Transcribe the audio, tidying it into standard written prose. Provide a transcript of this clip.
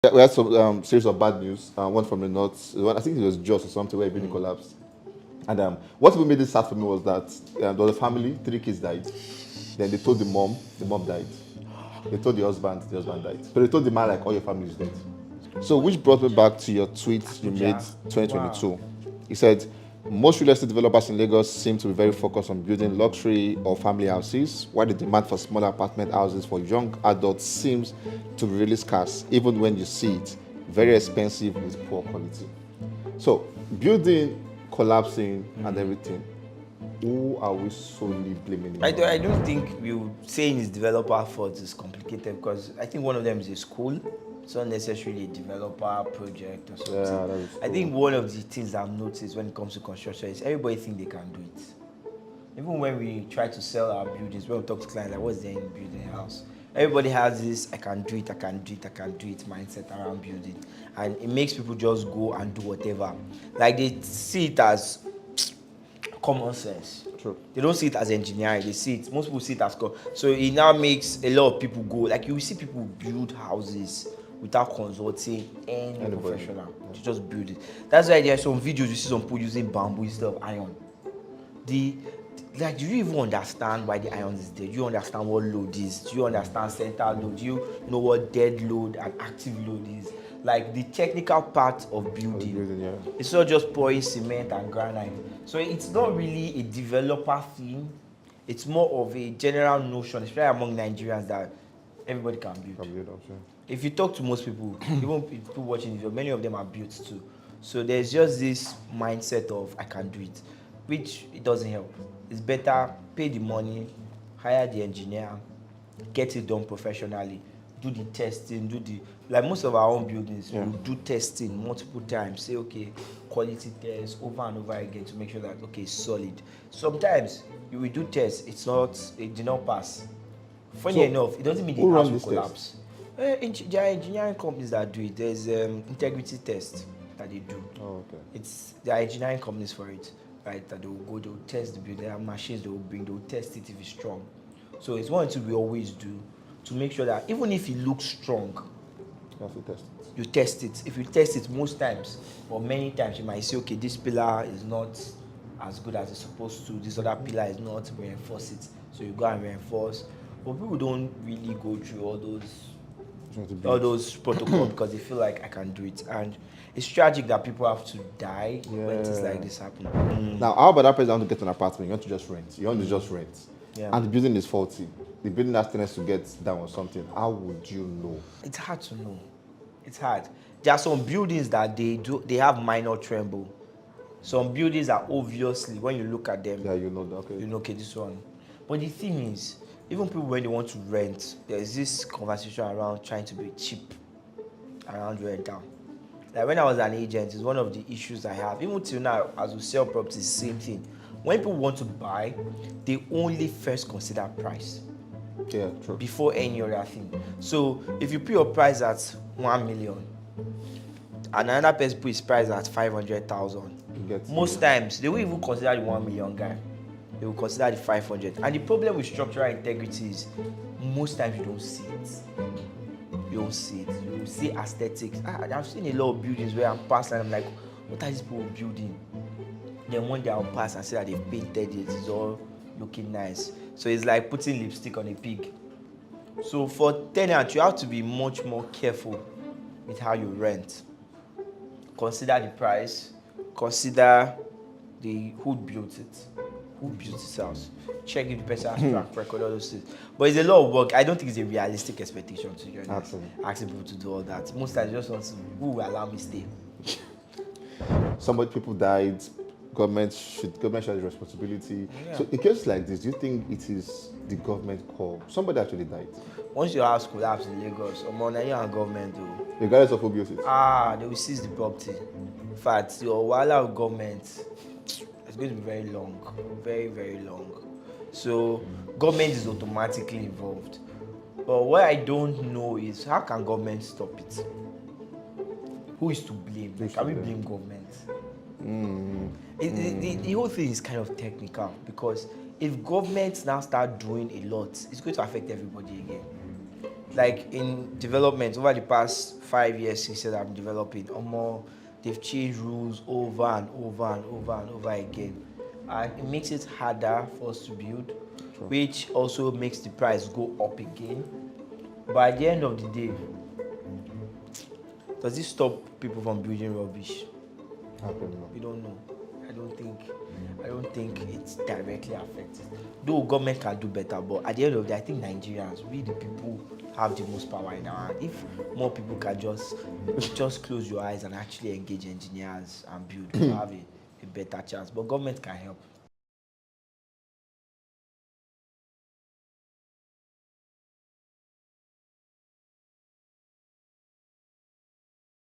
Yeah, we had some series of bad news. One from the north. I think it was Jos or something where a building collapsed. And what even made this sad for me was that there was a family, three kids died. Then they told the mom died. They told the husband died. So they told the man like all your family is dead. So which brought me back to your tweet you made 2022. Wow. You said most real estate developers in Lagos seem to be very focused on building luxury or family houses, while the demand for smaller apartment houses for young adults seems to be really scarce, even when you see it very expensive with poor quality. So building collapsing and everything, who are we solely blaming? I don't think you saying it's developer fault is complicated because I think one of them is a school. It's not necessarily a developer project or something. I think one of the things I've noticed when it comes to construction is everybody think they can do it. Even when we try to sell our buildings, when we talk to clients like what's there in building a house, everybody has this I can do it mindset around building, and it makes people just go and do whatever. Like they see it as common sense. True. They don't see it as engineering. Most people see it as so it now makes a lot of people go. Like you will see people build houses without consulting any professional to just build it. That's why there are some videos you see some people using bamboo instead of iron. Do you even understand why the iron is there? Do you understand what load is? Do you understand center load? Do you know what dead load and active load is? Like the technical part of building. It's not just pouring cement and granite. So it's not really a developer thing. It's more of a general notion, especially among Nigerians, that everybody can build. If you talk to most people, even people watching the video, many of them are built too. So there's just this mindset of I can do it, which it doesn't help. It's better pay the money, hire the engineer, get it done professionally, do the testing, like most of our own buildings, we'll do testing multiple times, say okay, quality tests over and over again to make sure that okay, it's solid. Sometimes you will do tests, it did not pass. Funny enough, it doesn't mean the house will collapse. There are engineering companies that do it. There's integrity test that they do. Oh, okay. There are engineering companies for it, right? That they will test the building. There are machines they will bring, they will test it if it's strong. So it's one thing we always do to make sure that even if it looks strong, you have to test it. You test it. If you test it most times, or many times, you might say, okay, this pillar is not as good as it's supposed to. This other pillar is not, reinforce it. So you go and reinforce. But people don't really go through all those protocols because they feel like I can do it. And it's tragic that people have to die when things like this happen. Now, how about that person want to get an apartment? You want to just rent. Yeah. And the building is faulty. The building has tendency to get down or something. How would you know? It's hard to know. It's hard. There are some buildings that they have minor tremble. Some buildings are obviously, when you look at them, you know that. Okay. You know, okay, this one. But the thing is, even people when they want to rent, there's this conversation around trying to be cheap around rental. Like when I was an agent, it's one of the issues I have. Even till now, as we sell properties, same thing. When people want to buy, they only first consider price. Yeah, true. Before any other thing. So if you put your price at 1 million, and another person put his price at 500,000, most times they won't even consider the 1 million guy. They will consider the 500. And the problem with structural integrity is most times you don't see it. You don't see it. You will see aesthetics. I've seen a lot of buildings where I'm passing and I'm like, what are these people building? Then one day I'll pass and see that they've painted it. It's all looking nice. So it's like putting lipstick on a pig. So for tenants, you have to be much more careful with how you rent. Consider the price. Consider who built it. Who built this house? Check if the person has track record, all those things. But it's a lot of work. I don't think it's a realistic expectation to join us. Asking people to do all that. Most times, just want to, who will allow me stay? People died. Government should have responsibility. Yeah. So in cases like this, do you think it is the government call? Somebody actually died. Once your house collapsed in Lagos, Nigerian government do. Regardless of who built it. They will seize the property. In fact, your while government, it's going to be very long, very, very long. So government is automatically involved. But what I don't know is how can government stop it? Who is to blame? Can we blame government? The whole thing is kind of technical because if governments now start doing a lot, it's going to affect everybody again. like in development over the past 5 years, 6 years I'm developing, more they've changed rules over and over and over and over again, and it makes it harder for us to build, which also makes the price go up again. But at the end of the day, does it stop people from building rubbish? We don't know. I don't think it's directly affected. Though government can do better, but at the end of the day, I think Nigerians, we the people, have the most power in our hand. If more people can just close your eyes and actually engage engineers and build, you have a better chance. But government can help.